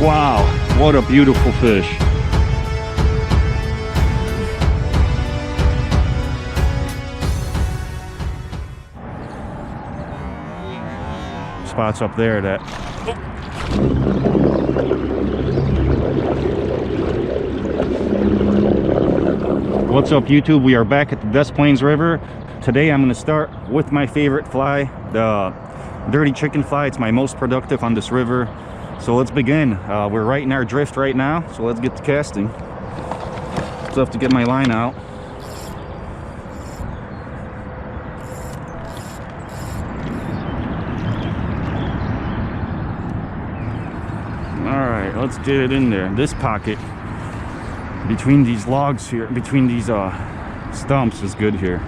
Wow, what a beautiful fish. Spots up there that What's up, YouTube? We are back at the Des Plaines River. Today I'm going to start with my favorite fly, the dirty chicken fly. It's my most productive on this river. So let's begin. We're right in our drift right now, so let's get to casting. Still have to get my line out. Alright, let's get it in there. This pocket between these logs here, between these stumps is good here.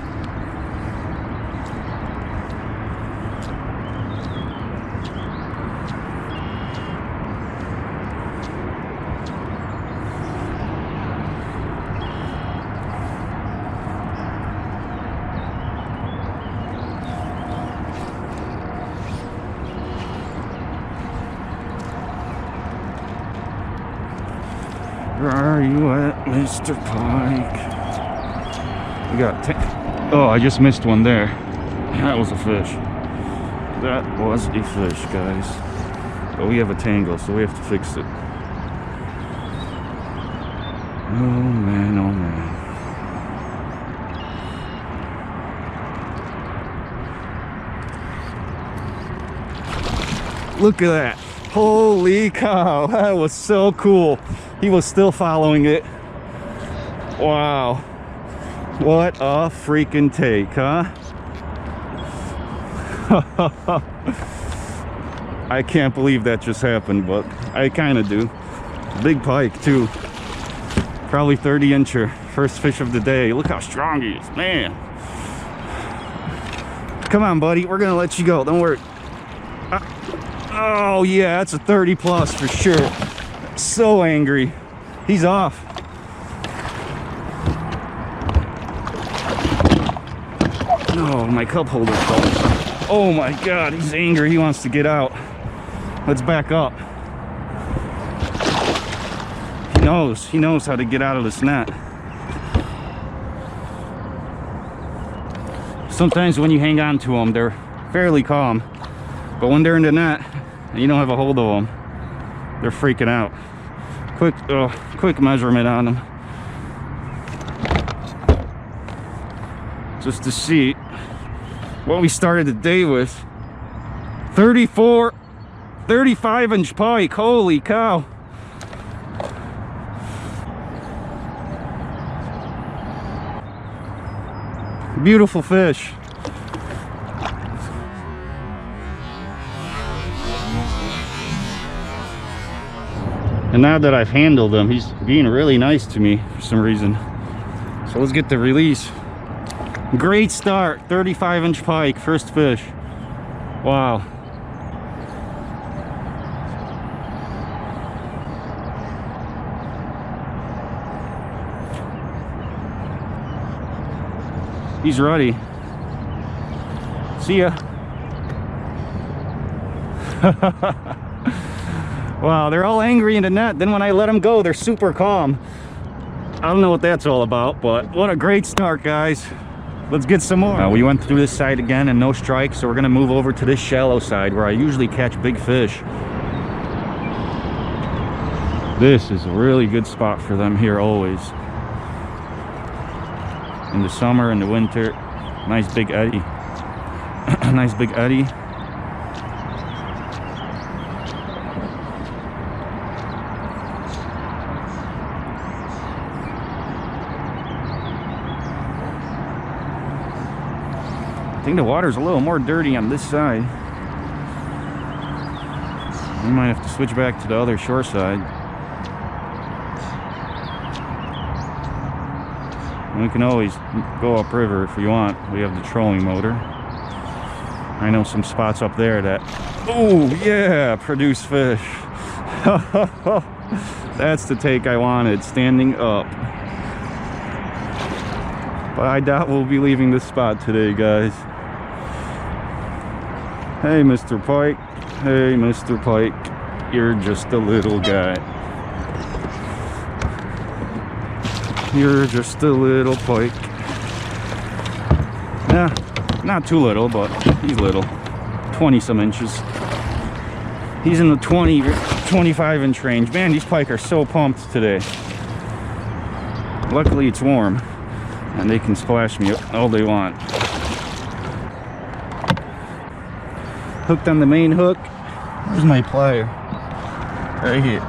Where are you at, Mr. Pike? We got 10. Oh, I just missed one there. That was a fish. That was a fish, guys. But we have a tangle, so we have to fix it. Oh man, oh man. Look at that. Holy cow, that was so cool. He was still following it. Wow. What a freaking take, huh? I can't believe that just happened, but I kind of do. Big pike, too. Probably 30-incher. First fish of the day. Look how strong he is, man. Come on, buddy. We're going to let you go. Don't worry. Oh, yeah, that's a 30 plus for sure. So angry. He's off. Oh, my cup holder fell. Oh my god, he's angry. He wants to get out. Let's back up. He knows how to get out of this net. Sometimes when you hang on to them, they're fairly calm, but when they're in the net and you don't have a hold of them, they're freaking out. Quick measurement on them, just to see what we started the day with. 35-inch pike. Holy cow. Beautiful fish. And now that I've handled him, he's being really nice to me for some reason. So let's get the release. Great start. 35-inch pike, first fish. Wow. He's ready. See ya. Wow, they're all angry in the net. Then when I let them go, they're super calm. I don't know what that's all about, but what a great start, guys. Let's get some more. We went through this side again and no strike, so we're gonna move over to this shallow side where I usually catch big fish. This is a really good spot for them here always. In the summer, in the winter. Nice big eddy. Nice big eddy. I think the water's a little more dirty on this side. We might have to switch back to the other shore side. We can always go upriver if we want. We have the trolling motor. I know some spots up there that, oh yeah, produce fish. That's the take I wanted, standing up. But I doubt we'll be leaving this spot today, guys. Hey, Mr. Pike. Hey, Mr. Pike. You're just a little guy. You're just a little pike. Yeah, not too little, but he's little. 20 some inches. He's in the 20, 25 inch range. Man, these pike are so pumped today. Luckily it's warm and they can splash me all they want. Hooked on the main hook. Where's my plier? Right here.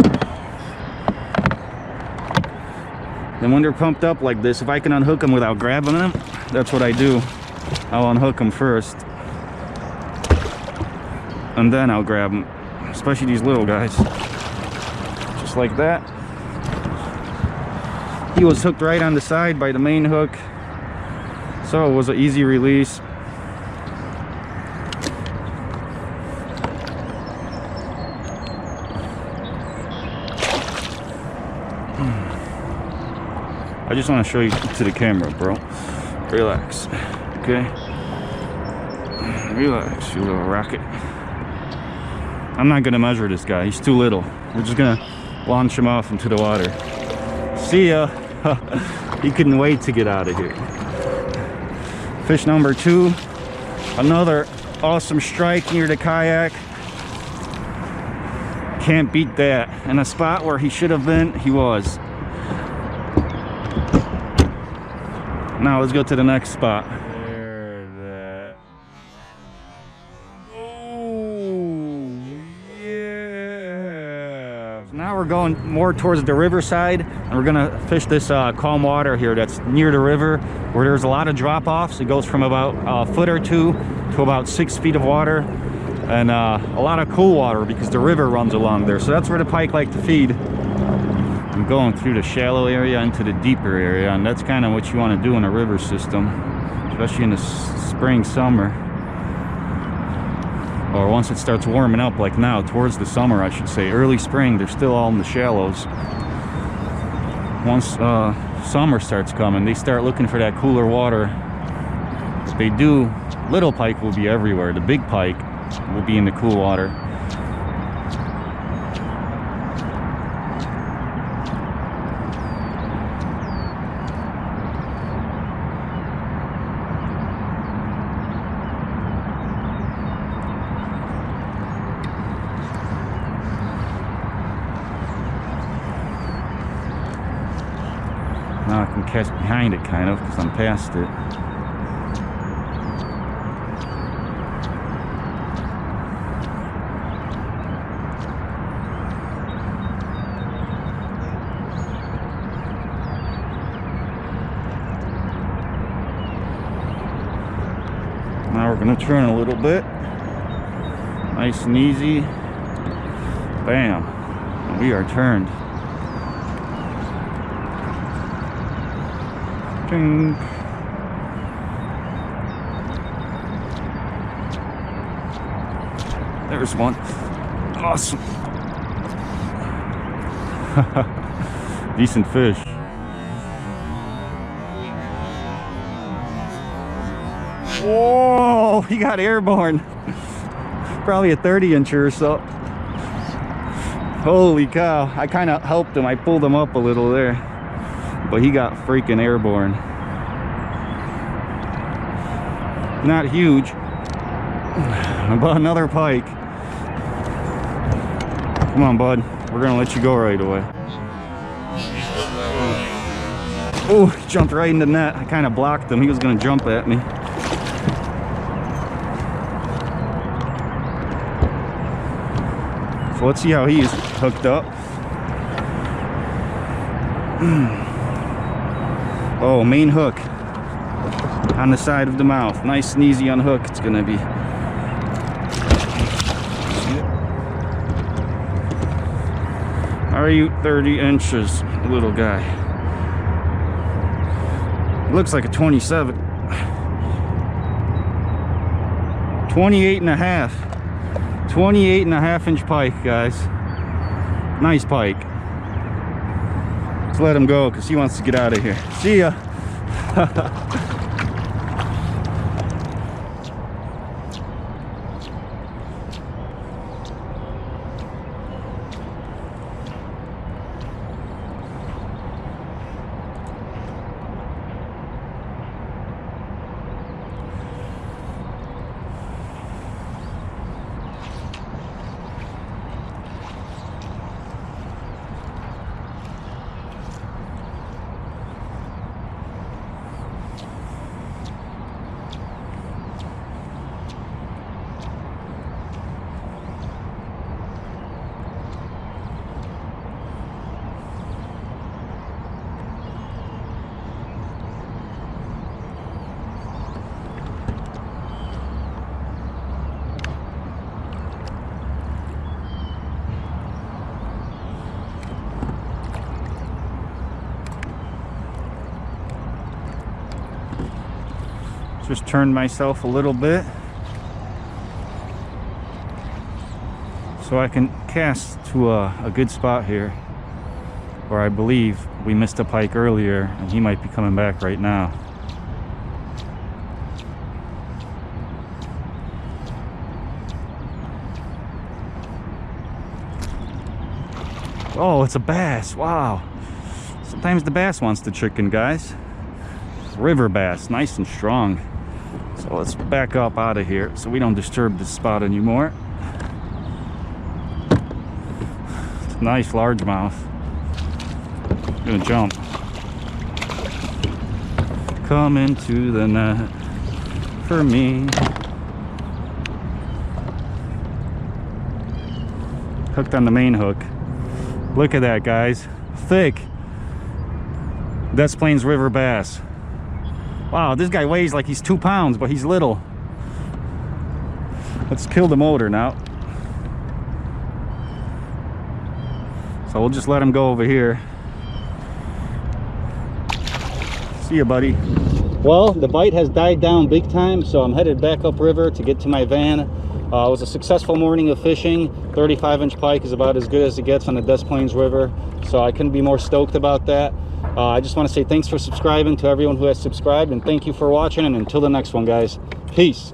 Then when they're pumped up like this, if I can unhook them without grabbing them, that's what I do. I'll unhook them first and then I'll grab them, especially these little guys. Just like that. He was hooked right on the side by the main hook, so it was an easy release. I just want to show you to the camera, bro. Relax, okay? Relax, you little rocket. I'm not gonna measure this guy, he's too little. We're just gonna launch him off into the water. See ya. He couldn't wait to get out of here. Fish number 2. Another awesome strike near the kayak. Can't beat that. In a spot where he should have been, he was. Now let's go to the next spot. There's that. Oh, yeah. Now we're going more towards the riverside, and we're gonna fish this calm water here that's near the river, where there's a lot of drop-offs. It goes from about a foot or 2 to about 6 feet of water, and a lot of cool water because the river runs along there. So that's where the pike like to feed. I'm going through the shallow area into the deeper area, and that's kind of what you want to do in a river system, especially in the spring, summer, or once it starts warming up like now, towards the summer I should say. Early spring, they're still all in the shallows. Once summer starts coming, they start looking for that cooler water. If they do, little pike will be everywhere. The big pike will be in the cool water. Now I can catch behind it kind of because I'm past it. Now we're going to turn a little bit. Nice and easy. Bam. And we are turned. Ding. There's one. Awesome. Decent fish. Whoa, he got airborne. Probably a 30-incher or so. Holy cow. I kind of helped him. I pulled him up a little there. But he got freaking airborne. Not huge. But another pike. Come on, bud. We're gonna let you go right away. Oh, he jumped right in the net. I kind of blocked him. He was gonna jump at me. So let's see how he's hooked up. Oh, main hook on the side of the mouth. Nice and easy unhook it's gonna be. Are you 30 inches, little guy? Looks like a 27. 28 and a half. 28 and a half inch pike, guys. Nice pike. Let's let him go because he wants to get out of here. See ya. Just turned myself a little bit so I can cast to a good spot here, where I believe we missed a pike earlier and he might be coming back right now. Oh, it's a bass. Wow. Sometimes the bass wants the chicken, guys. River bass, nice and strong. So let's back up out of here so we don't disturb this spot anymore. It's a nice largemouth. Gonna jump. Come into the net for me. Hooked on the main hook. Look at that, guys. Thick Des Plaines River bass. Wow, this guy weighs like he's 2 pounds, but he's little. Let's kill the motor now. So we'll just let him go over here. See ya, buddy. Well, the bite has died down big time, so I'm headed back upriver to get to my van. It was a successful morning of fishing. 35-inch pike is about as good as it gets on the Des Plaines River, so I couldn't be more stoked about that. I just want to say thanks for subscribing to everyone who has subscribed, and thank you for watching, and until the next one, guys, peace.